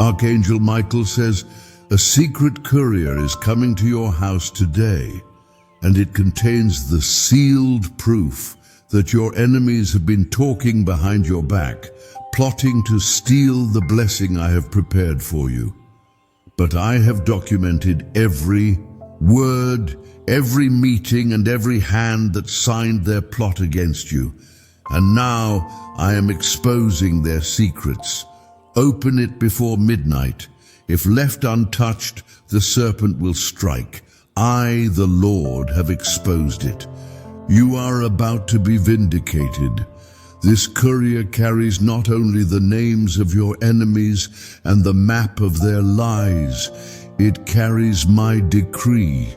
Archangel Michael says, a secret courier is coming to your house today, and it contains the sealed proof that your enemies have been talking behind your back, plotting to steal the blessing I have prepared for you. But I have documented every word, every meeting, and every hand that signed their plot against you. And now I am exposing their secrets. Open it before midnight. If left untouched, the serpent will strike. I, the Lord, have exposed it. You are about to be vindicated. This courier carries not only the names of your enemies and the map of their lies, it carries my decree,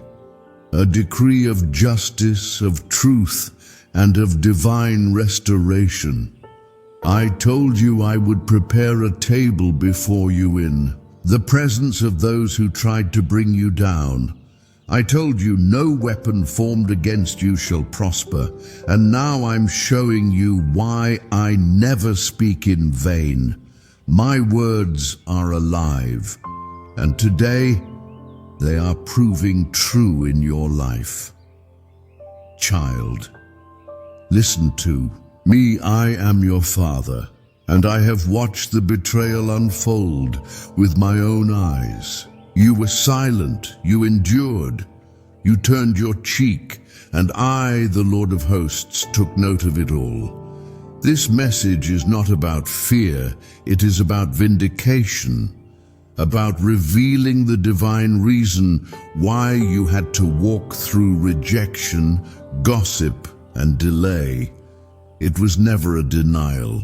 a decree of justice, of truth, and of divine restoration. I told you I would prepare a table before you in the presence of those who tried to bring you down. I told you no weapon formed against you shall prosper, and now I'm showing you why I never speak in vain. My words are alive, and today they are proving true in your life. Child, listen to me. I am your father, and I have watched the betrayal unfold with my own eyes. You were silent, you endured, you turned your cheek, and I, the Lord of hosts, took note of it all. This message is not about fear, it is about vindication, about revealing the divine reason why you had to walk through rejection, gossip, and delay. It was never a denial.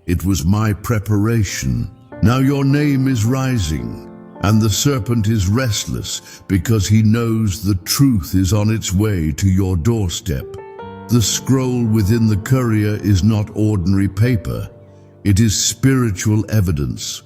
It was my preparation. Now your name is rising, and the serpent is restless because he knows the truth is on its way to your doorstep. The scroll within the courier is not ordinary paper. It is spiritual evidence.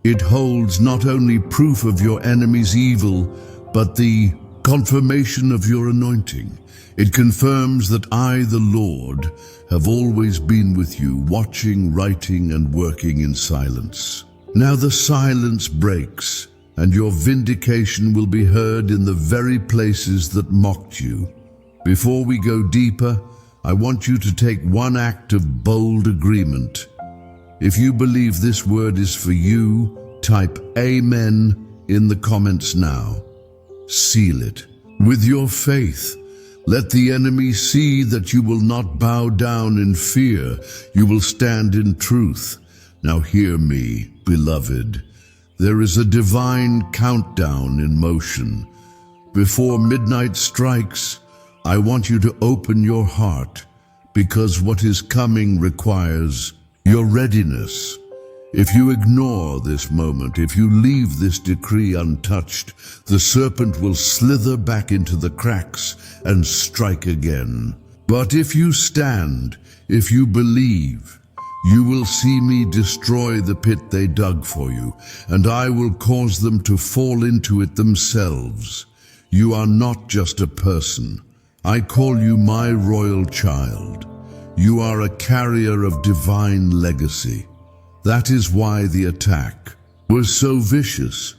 It holds not only proof of your enemy's evil, but the confirmation of your anointing. It confirms that I, the Lord, have always been with you, watching, writing, and working in silence. Now the silence breaks, and your vindication will be heard in the very places that mocked you. Before we go deeper, I want you to take one act of bold agreement. If you believe this word is for you, type Amen in the comments now. Seal it with your faith. Let the enemy see that you will not bow down in fear. You will stand in truth. Now hear me, beloved. There is a divine countdown in motion. Before midnight strikes, I want you to open your heart, because what is coming requires your readiness. If you ignore this moment, if you leave this decree untouched, the serpent will slither back into the cracks and strike again. But if you stand, if you believe, you will see me destroy the pit they dug for you, and I will cause them to fall into it themselves. You are not just a person. I call you my royal child. You are a carrier of divine legacy. That is why the attack was so vicious.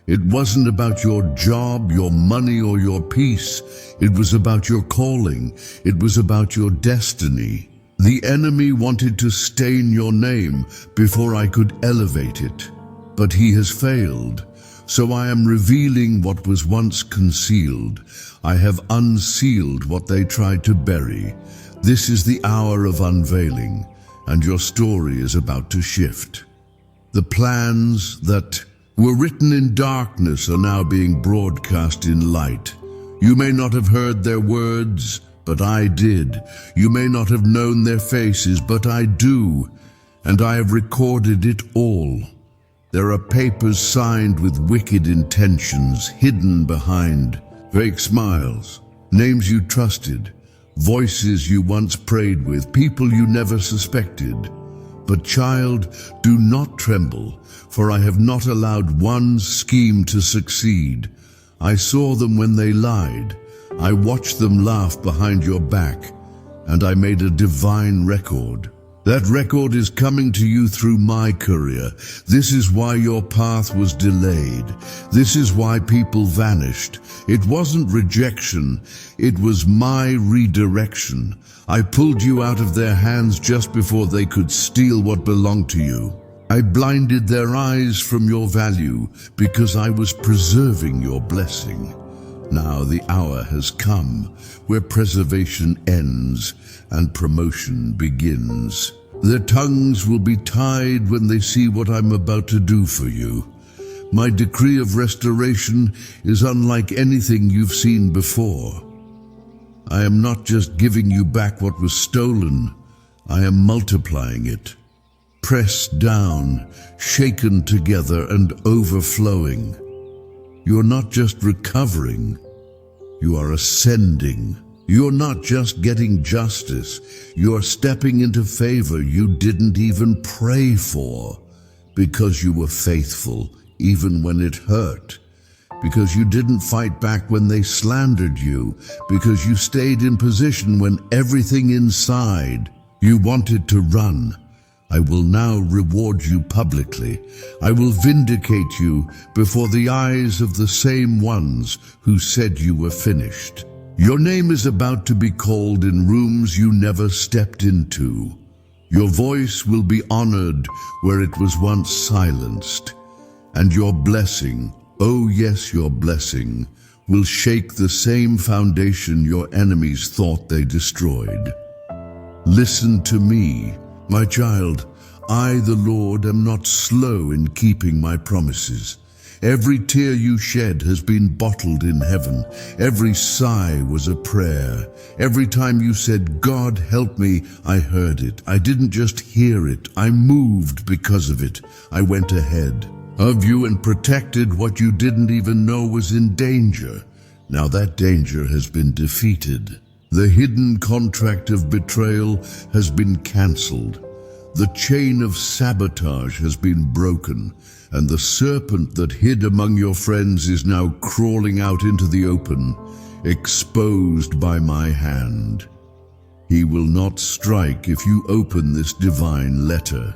It wasn't about your job, your money, or your peace. It was about your calling. It was about your destiny. The enemy wanted to stain your name before I could elevate it, but he has failed. So I am revealing what was once concealed. I have unsealed what they tried to bury. This is the hour of unveiling, and your story is about to shift. The plans that were written in darkness are now being broadcast in light. You may not have heard their words, but I did. You may not have known their faces, but I do, and I have recorded it all. There are papers signed with wicked intentions hidden behind fake smiles, names you trusted, voices you once prayed with, people you never suspected. But child, do not tremble, for I have not allowed one scheme to succeed. I saw them when they lied. I watched them laugh behind your back, and I made a divine record. That record is coming to you through my courier. This is why your path was delayed. This is why people vanished. It wasn't rejection. It was my redirection. I pulled you out of their hands just before they could steal what belonged to you. I blinded their eyes from your value because I was preserving your blessing. Now the hour has come where preservation ends and promotion begins. Their tongues will be tied when they see what I'm about to do for you. My decree of restoration is unlike anything you've seen before. I am not just giving you back what was stolen, I am multiplying it. Pressed down, shaken together, and overflowing. You're not just recovering, you are ascending. You're not just getting justice, you're stepping into favor you didn't even pray for, because you were faithful even when it hurt, because you didn't fight back when they slandered you, because you stayed in position when everything inside you wanted to run. I will now reward you publicly. I will vindicate you before the eyes of the same ones who said you were finished. Your name is about to be called in rooms you never stepped into. Your voice will be honored where it was once silenced. And your blessing, oh yes, your blessing, will shake the same foundation your enemies thought they destroyed. Listen to me. My child, I, the Lord, am not slow in keeping my promises. Every tear you shed has been bottled in heaven. Every sigh was a prayer. Every time you said, God, help me, I heard it. I didn't just hear it. I moved because of it. I went ahead of you and protected what you didn't even know was in danger. Now that danger has been defeated. The hidden contract of betrayal has been cancelled. The chain of sabotage has been broken, and the serpent that hid among your friends is now crawling out into the open, exposed by my hand. He will not strike if you open this divine letter.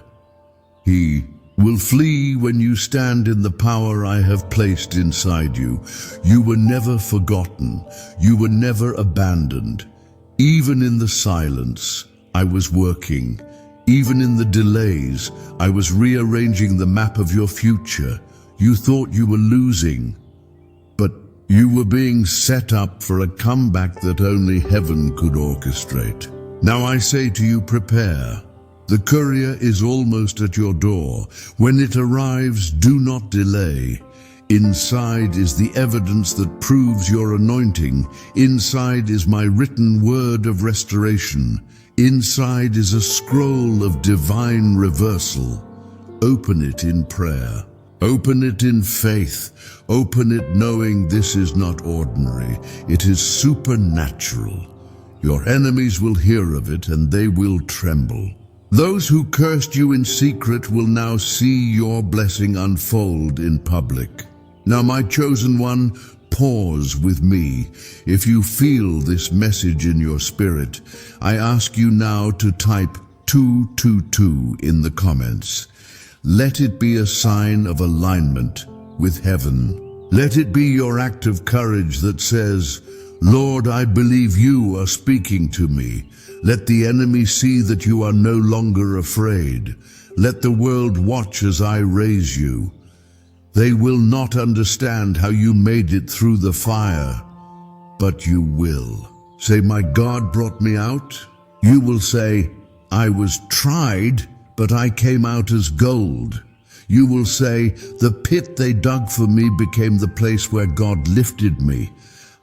He will flee when you stand in the power I have placed inside you. You were never forgotten. You were never abandoned. Even in the silence, I was working. Even in the delays, I was rearranging the map of your future. You thought you were losing, but you were being set up for a comeback that only heaven could orchestrate. Now I say to you, prepare. The courier is almost at your door. When it arrives, do not delay. Inside is the evidence that proves your anointing. Inside is my written word of restoration. Inside is a scroll of divine reversal. Open it in prayer. Open it in faith. Open it knowing this is not ordinary. It is supernatural. Your enemies will hear of it and they will tremble. Those who cursed you in secret will now see your blessing unfold in public. Now, my chosen one, pause with me. If you feel this message in your spirit, I ask you now to type 222 in the comments. Let it be a sign of alignment with heaven. Let it be your act of courage that says, Lord, I believe you are speaking to me. Let the enemy see that you are no longer afraid. Let the world watch as I raise you. They will not understand how you made it through the fire, but you will. Say, my God brought me out. You will say, I was tried, but I came out as gold. You will say, the pit they dug for me became the place where God lifted me.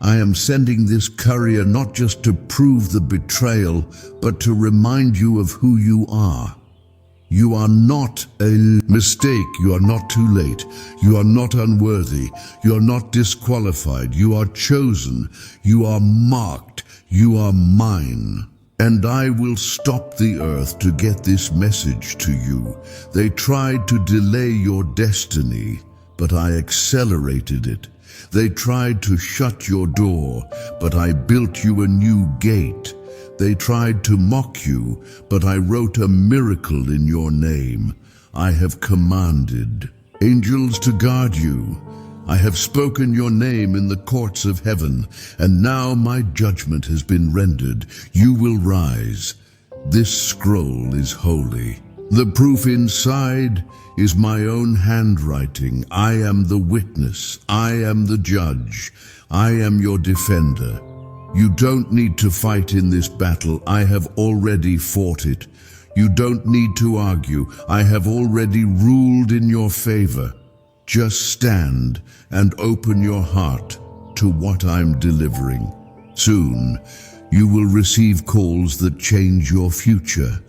I am sending this courier not just to prove the betrayal, but to remind you of who you are. You are not a mistake. You are not too late. You are not unworthy. You are not disqualified. You are chosen. You are marked. You are mine. And I will stop the earth to get this message to you. They tried to delay your destiny, but I accelerated it. They tried to shut your door, but I built you a new gate. They tried to mock you, but I wrote a miracle in your name. I have commanded angels to guard you. I have spoken your name in the courts of heaven, and now my judgment has been rendered. You will rise. This scroll is holy. The proof inside is my own handwriting. I am the witness. I am the judge. I am your defender. You don't need to fight in this battle. I have already fought it. You don't need to argue. I have already ruled in your favor. Just stand and open your heart to what I'm delivering. Soon, you will receive calls that change your future,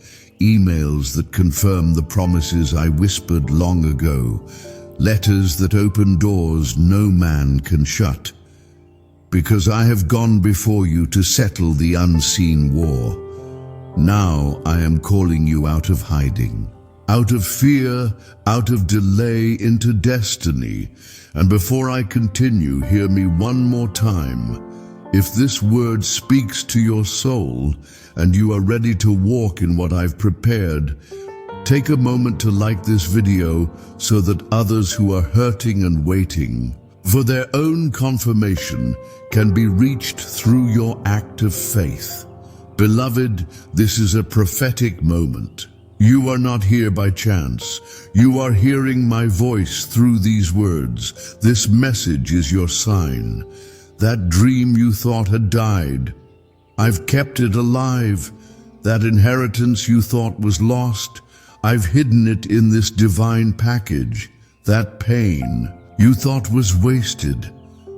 emails that confirm the promises I whispered long ago, letters that open doors no man can shut. Because I have gone before you to settle the unseen war. Now I am calling you out of hiding, out of fear, out of delay, into destiny. And before I continue, hear me one more time. If this word speaks to your soul and you are ready to walk in what I've prepared, take a moment to like this video so that others who are hurting and waiting for their own confirmation can be reached through your act of faith. Beloved, this is a prophetic moment. You are not here by chance. You are hearing my voice through these words. This message is your sign. That dream you thought had died, I've kept it alive. That inheritance you thought was lost, I've hidden it in this divine package. That pain you thought was wasted,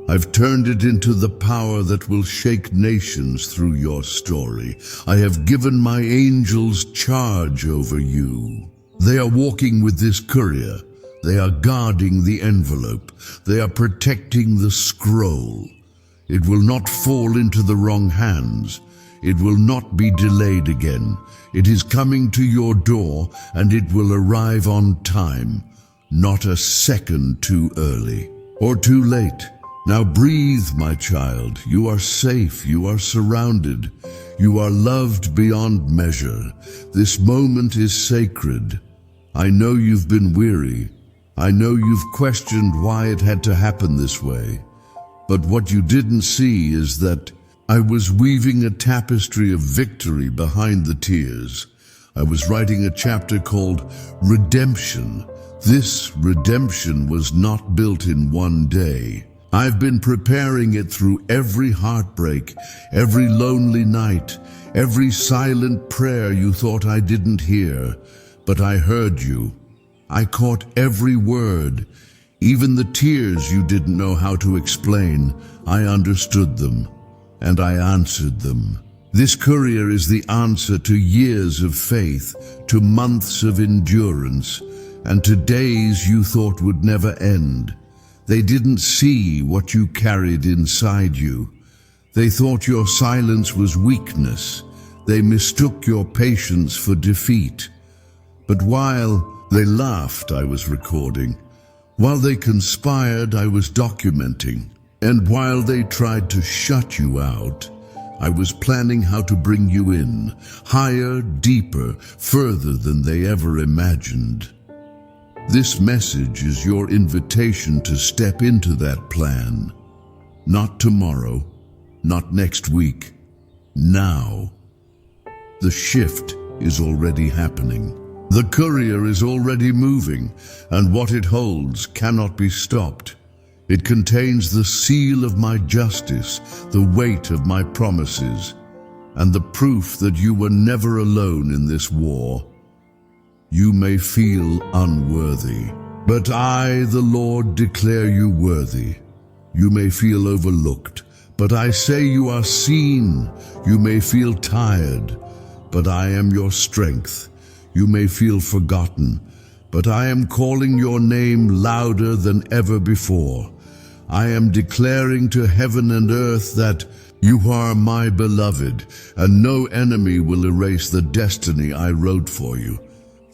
I've turned it into the power that will shake nations through your story. I have given my angels charge over you. They are walking with this courier. They are guarding the envelope. They are protecting the scroll. It will not fall into the wrong hands. It will not be delayed again. It is coming to your door, and it will arrive on time, not a second too early or too late. Now breathe, my child. You are safe. You are surrounded. You are loved beyond measure. This moment is sacred. I know you've been weary. I know you've questioned why it had to happen this way. But what you didn't see is that I was weaving a tapestry of victory behind the tears. I was writing a chapter called Redemption. This redemption was not built in one day. I've been preparing it through every heartbreak, every lonely night, every silent prayer you thought I didn't hear. But I heard you. I caught every word. Even the tears you didn't know how to explain, I understood them, and I answered them. This courier is the answer to years of faith, to months of endurance, and to days you thought would never end. They didn't see what you carried inside you. They thought your silence was weakness. They mistook your patience for defeat. But while they laughed, I was recording. While they conspired, I was documenting. And while they tried to shut you out, I was planning how to bring you in, higher, deeper, further than they ever imagined. This message is your invitation to step into that plan. Not tomorrow, not next week, now. The shift is already happening. The courier is already moving, and what it holds cannot be stopped. It contains the seal of my justice, the weight of my promises, and the proof that you were never alone in this war. You may feel unworthy, but I, the Lord, declare you worthy. You may feel overlooked, but I say you are seen. You may feel tired, but I am your strength. You may feel forgotten, but I am calling your name louder than ever before. I am declaring to heaven and earth that you are my beloved, and no enemy will erase the destiny I wrote for you.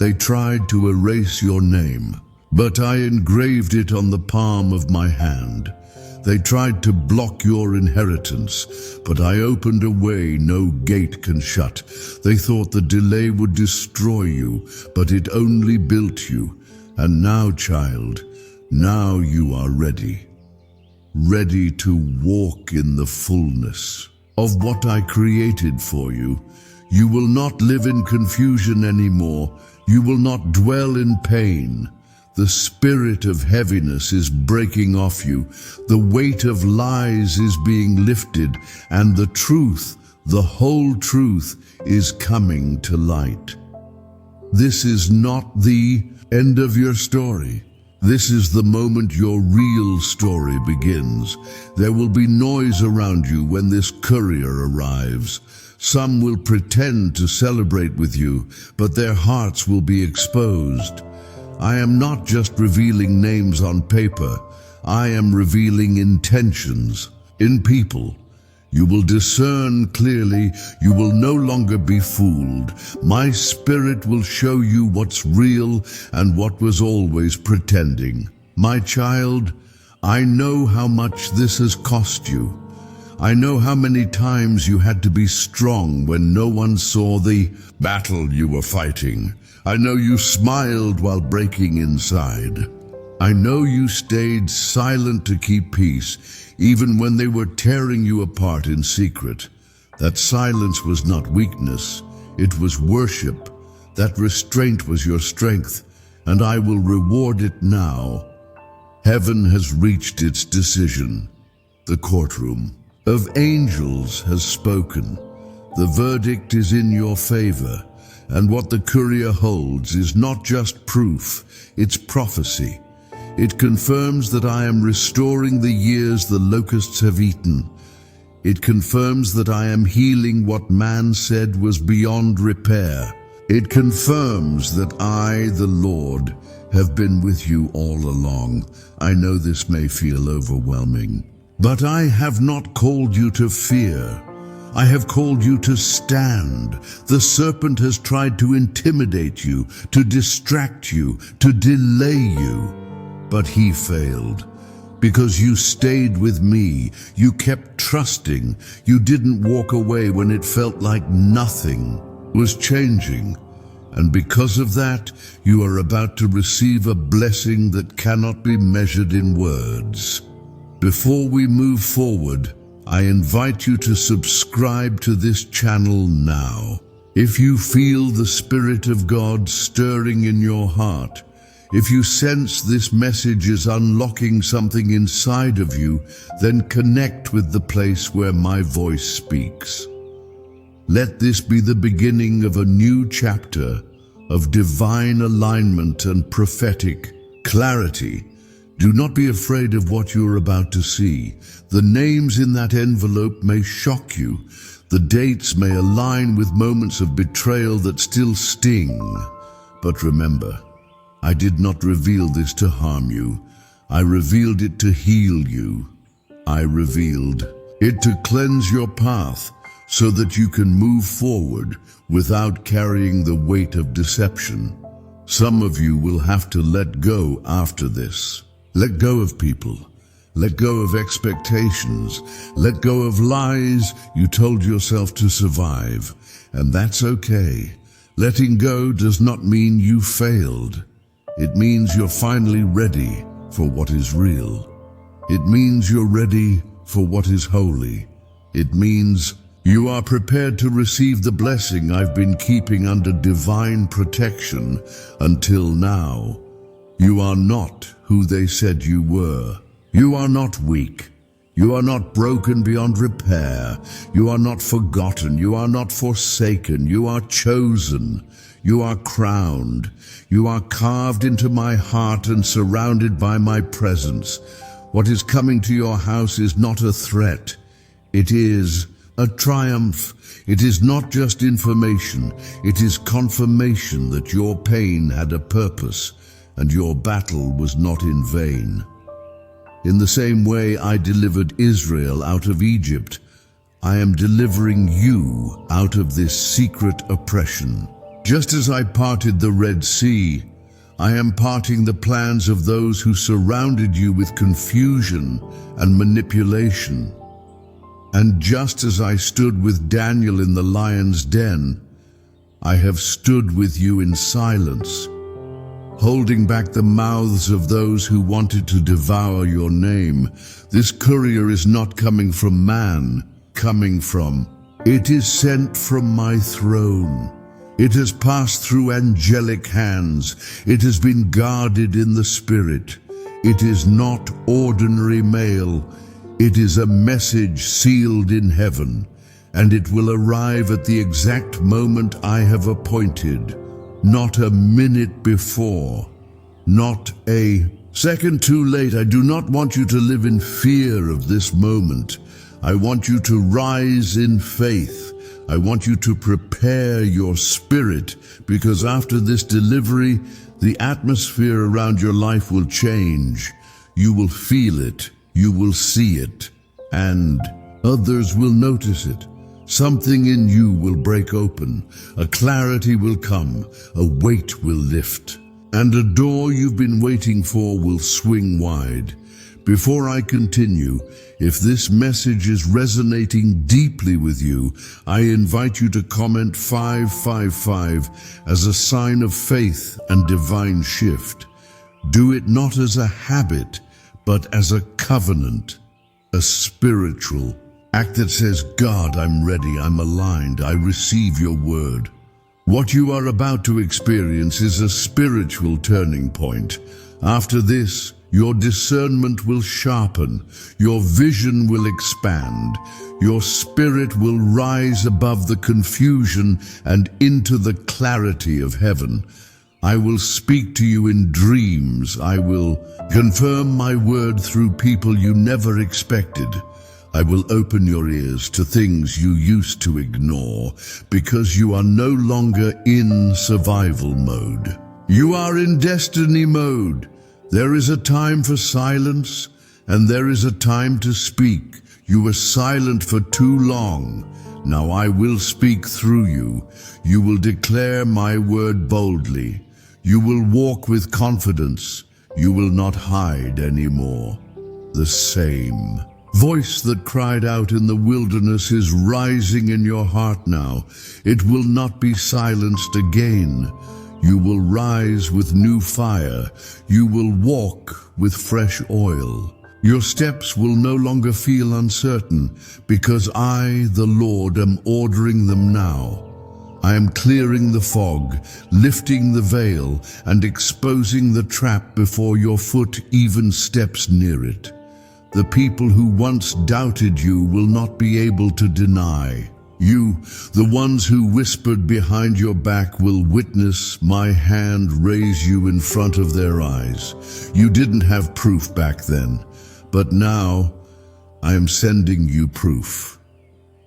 They tried to erase your name, but I engraved it on the palm of my hand. They tried to block your inheritance, but I opened a way no gate can shut. They thought the delay would destroy you, but it only built you. And now, child, now you are ready. Ready to walk in the fullness of what I created for you. You will not live in confusion anymore. You will not dwell in pain. The spirit of heaviness is breaking off you. The weight of lies is being lifted, and the truth, the whole truth, is coming to light. This is not the end of your story. This is the moment your real story begins. There will be noise around you when this courier arrives. Some will pretend to celebrate with you, but their hearts will be exposed. I am not just revealing names on paper. I am revealing intentions in people. You will discern clearly. You will no longer be fooled. My spirit will show you what's real and what was always pretending. My child, I know how much this has cost you. I know how many times you had to be strong when no one saw the battle you were fighting. I know you smiled while breaking inside. I know you stayed silent to keep peace, even when they were tearing you apart in secret. That silence was not weakness, it was worship. That restraint was your strength, and I will reward it now. Heaven has reached its decision. The courtroom of angels has spoken. The verdict is in your favor, and what the courier holds is not just proof, it's prophecy. It confirms that I am restoring the years the locusts have eaten. It confirms that I am healing what man said was beyond repair. It confirms that I, the Lord, have been with you all along. I know this may feel overwhelming, but I have not called you to fear. I have called you to stand. The serpent has tried to intimidate you, to distract you, to delay you. But he failed. Because you stayed with me, you kept trusting. You didn't walk away when it felt like nothing was changing. And because of that, you are about to receive a blessing that cannot be measured in words. Before we move forward, I invite you to subscribe to this channel now. If you feel the Spirit of God stirring in your heart, if you sense this message is unlocking something inside of you, then connect with the place where my voice speaks. Let this be the beginning of a new chapter of divine alignment and prophetic clarity. Do not be afraid of what you are about to see. The names in that envelope may shock you. The dates may align with moments of betrayal that still sting. But remember, I did not reveal this to harm you. I revealed it to heal you. I revealed it to cleanse your path so that you can move forward without carrying the weight of deception. Some of you will have to let go after this. Let go of people. Let go of expectations. Let go of lies you told yourself to survive. And that's okay. Letting go does not mean you failed. It means you're finally ready for what is real. It means you're ready for what is holy. It means you are prepared to receive the blessing I've been keeping under divine protection until now. You are not who they said you were. You are not weak. You are not broken beyond repair. You are not forgotten. You are not forsaken. You are chosen. You are crowned. You are carved into my heart and surrounded by my presence. What is coming to your house is not a threat. It is a triumph. It is not just information. It is confirmation that your pain had a purpose and your battle was not in vain. In the same way I delivered Israel out of Egypt, I am delivering you out of this secret oppression. Just as I parted the Red Sea, I am parting the plans of those who surrounded you with confusion and manipulation. And just as I stood with Daniel in the lion's den, I have stood with you in silence, holding back the mouths of those who wanted to devour your name. This courier is not coming from man, it is sent from my throne. It has passed through angelic hands. It has been guarded in the spirit. It is not ordinary mail. It is a message sealed in heaven, and it will arrive at the exact moment I have appointed, not a minute before, not a second too late. I do not want you to live in fear of this moment. I want you to rise in faith. I want you to prepare your spirit, because after this delivery, the atmosphere around your life will change. You will feel it, you will see it, and others will notice it. Something in you will break open, a clarity will come, a weight will lift, and a door you've been waiting for will swing wide. Before I continue, if this message is resonating deeply with you, I invite you to comment 555 as a sign of faith and divine shift. Do it not as a habit, but as a covenant, a spiritual act that says, God, I'm ready, I'm aligned, I receive your word. What you are about to experience is a spiritual turning point. After this, your discernment will sharpen, your vision will expand, your spirit will rise above the confusion and into the clarity of heaven. I will speak to you in dreams. I will confirm my word through people you never expected. I will open your ears to things you used to ignore, because you are no longer in survival mode. You are in destiny mode. There is a time for silence, and there is a time to speak. You were silent for too long. Now I will speak through you. You will declare my word boldly. You will walk with confidence. You will not hide anymore. The same voice that cried out in the wilderness is rising in your heart now. It will not be silenced again. You will rise with new fire. You will walk with fresh oil. Your steps will no longer feel uncertain, because I, the Lord, am ordering them now. I am clearing the fog, lifting the veil, and exposing the trap before your foot even steps near it. The people who once doubted you will not be able to deny. You, the ones who whispered behind your back, will witness my hand raise you in front of their eyes. You didn't have proof back then, but now I am sending you proof.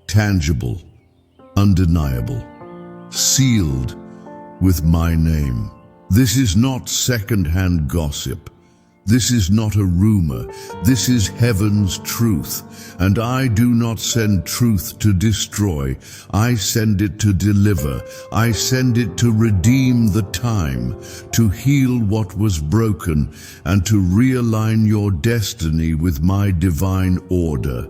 Tangible, undeniable, sealed with my name. This is not second-hand gossip. This is not a rumor. This is heaven's truth. And I do not send truth to destroy. I send it to deliver. I send it to redeem the time, to heal what was broken, and to realign your destiny with my divine order.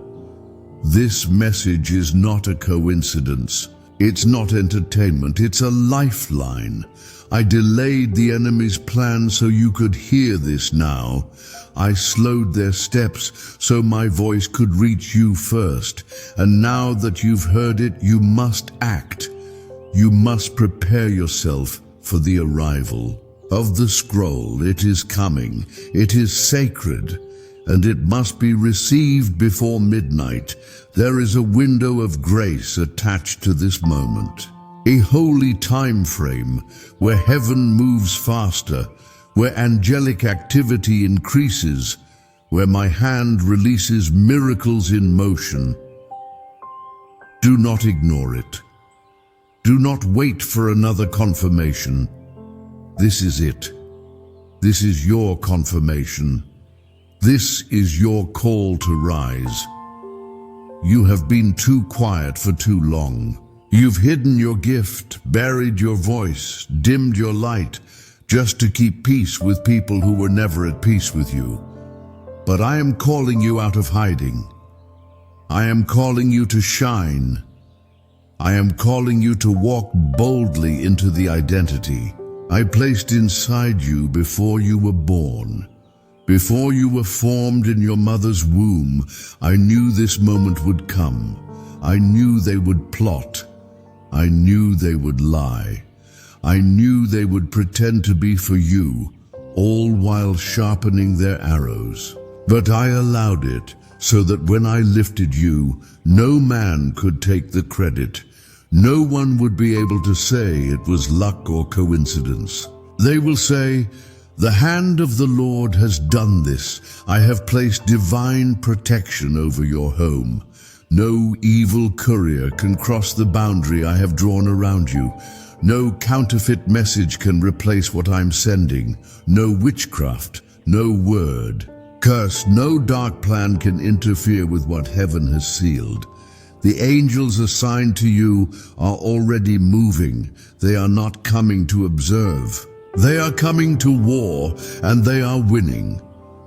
This message is not a coincidence. It's not entertainment. It's a lifeline. I delayed the enemy's plan so you could hear this now. I slowed their steps so my voice could reach you first. And now that you've heard it, you must act. You must prepare yourself for the arrival of the scroll. It is coming. It is sacred, and it must be received before midnight. There is a window of grace attached to this moment. A holy time frame where heaven moves faster, where angelic activity increases, where my hand releases miracles in motion. Do not ignore it. Do not wait for another confirmation. This is it. This is your confirmation. This is your call to rise. You have been too quiet for too long. You've hidden your gift, buried your voice, dimmed your light. just to keep peace with people who were never at peace with you. But I am calling you out of hiding. I am calling you to shine. I am calling you to walk boldly into the identity I placed inside you before you were born. Before you were formed in your mother's womb, I knew this moment would come. I knew they would plot. I knew they would lie. I knew they would pretend to be for you, all while sharpening their arrows. But I allowed it so that when I lifted you, no man could take the credit. No one would be able to say it was luck or coincidence. They will say, "The hand of the Lord has done this. I have placed divine protection over your home. No evil courier can cross the boundary I have drawn around you. No counterfeit message can replace what I'm sending. No witchcraft, no word. Curse, no dark plan can interfere with what heaven has sealed. The angels assigned to you are already moving. They are not coming to observe. They are coming to war, and they are winning.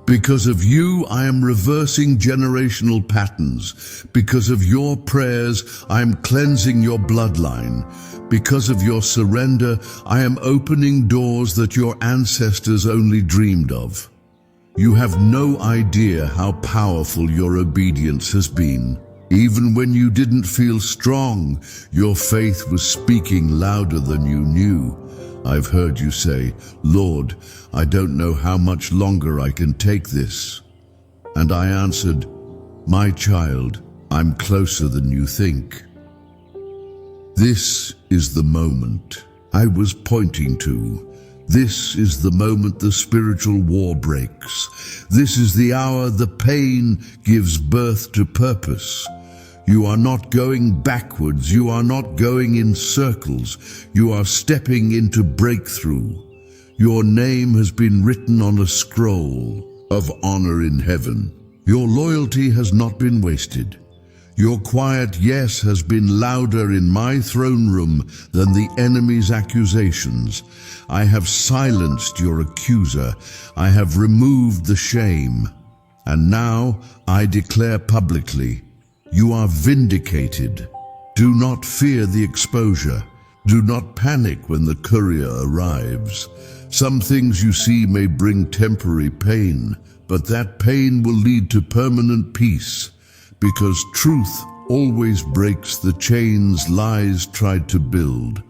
Because of you, I am reversing generational patterns. Because of your prayers, I am cleansing your bloodline. Because of your surrender, I am opening doors that your ancestors only dreamed of. You have no idea how powerful your obedience has been. Even when you didn't feel strong, your faith was speaking louder than you knew. I've heard you say, "Lord, I don't know how much longer I can take this." And I answered, "My child, I'm closer than you think." This is the moment I was pointing to. This is the moment the spiritual war breaks. This is the hour the pain gives birth to purpose. You are not going backwards. You are not going in circles. You are stepping into breakthrough. Your name has been written on a scroll of honor in heaven. Your loyalty has not been wasted. Your quiet yes has been louder in my throne room than the enemy's accusations. I have silenced your accuser. I have removed the shame. And now I declare publicly, you are vindicated. Do not fear the exposure. Do not panic when the courier arrives. Some things you see may bring temporary pain, but that pain will lead to permanent peace, because truth always breaks the chains lies tried to build.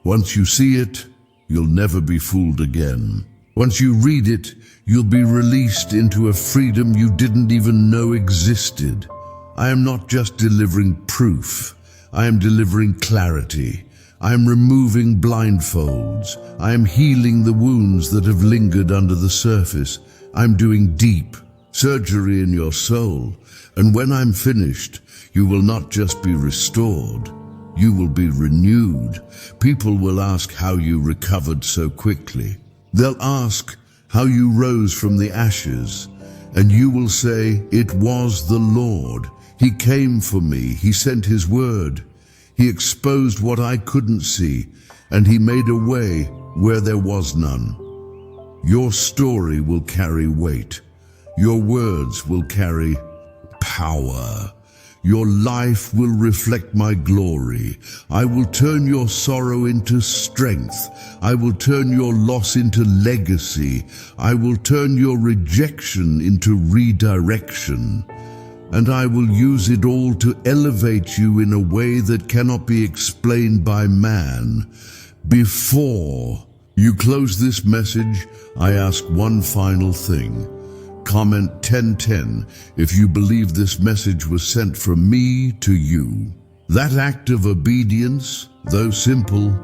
Once you see it, you'll never be fooled again. Once you read it, you'll be released into a freedom you didn't even know existed. I am not just delivering proof. I am delivering clarity. I am removing blindfolds. I am healing the wounds that have lingered under the surface. I'm doing deep surgery in your soul. And when I'm finished, you will not just be restored. You will be renewed. People will ask how you recovered so quickly. They'll ask how you rose from the ashes. And you will say, "It was the Lord. He came for me. He sent his word. He exposed what I couldn't see, and he made a way where there was none." Your story will carry weight. Your words will carry power. Your life will reflect my glory. I will turn your sorrow into strength. I will turn your loss into legacy. I will turn your rejection into redirection. And I will use it all to elevate you in a way that cannot be explained by man. Before you close this message, I ask one final thing. Comment 1010 if you believe this message was sent from me to you. That act of obedience, though simple,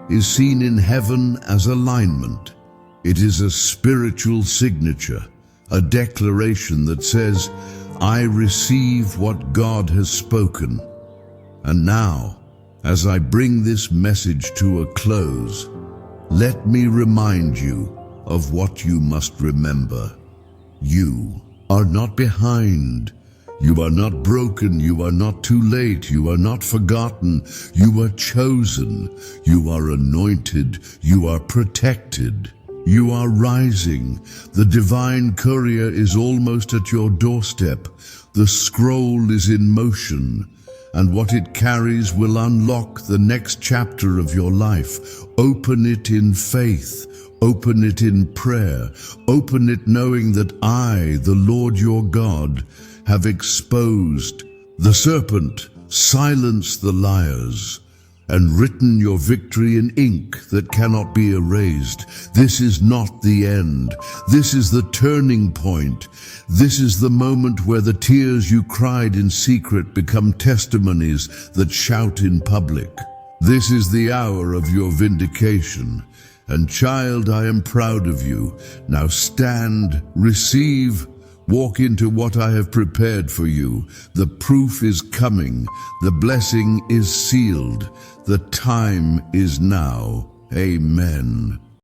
is seen in heaven as alignment. It is a spiritual signature, a declaration that says, I receive what God has spoken. And now, as I bring this message to a close, let me remind you of what you must remember. You are not behind. You are not broken. You are not too late. You are not forgotten. You are chosen. You are anointed. You are protected. You are rising. The divine courier is almost at your doorstep. The scroll is in motion, and what it carries will unlock the next chapter of your life. Open it in faith. Open it in prayer. Open it knowing that I, the Lord your God, have exposed the serpent, silenced the liars, and written your victory in ink that cannot be erased. This is not the end. This is the turning point. This is the moment where the tears you cried in secret become testimonies that shout in public. This is the hour of your vindication. And child, I am proud of you. Now stand, receive, walk into what I have prepared for you. The proof is coming. The blessing is sealed. The time is now. Amen.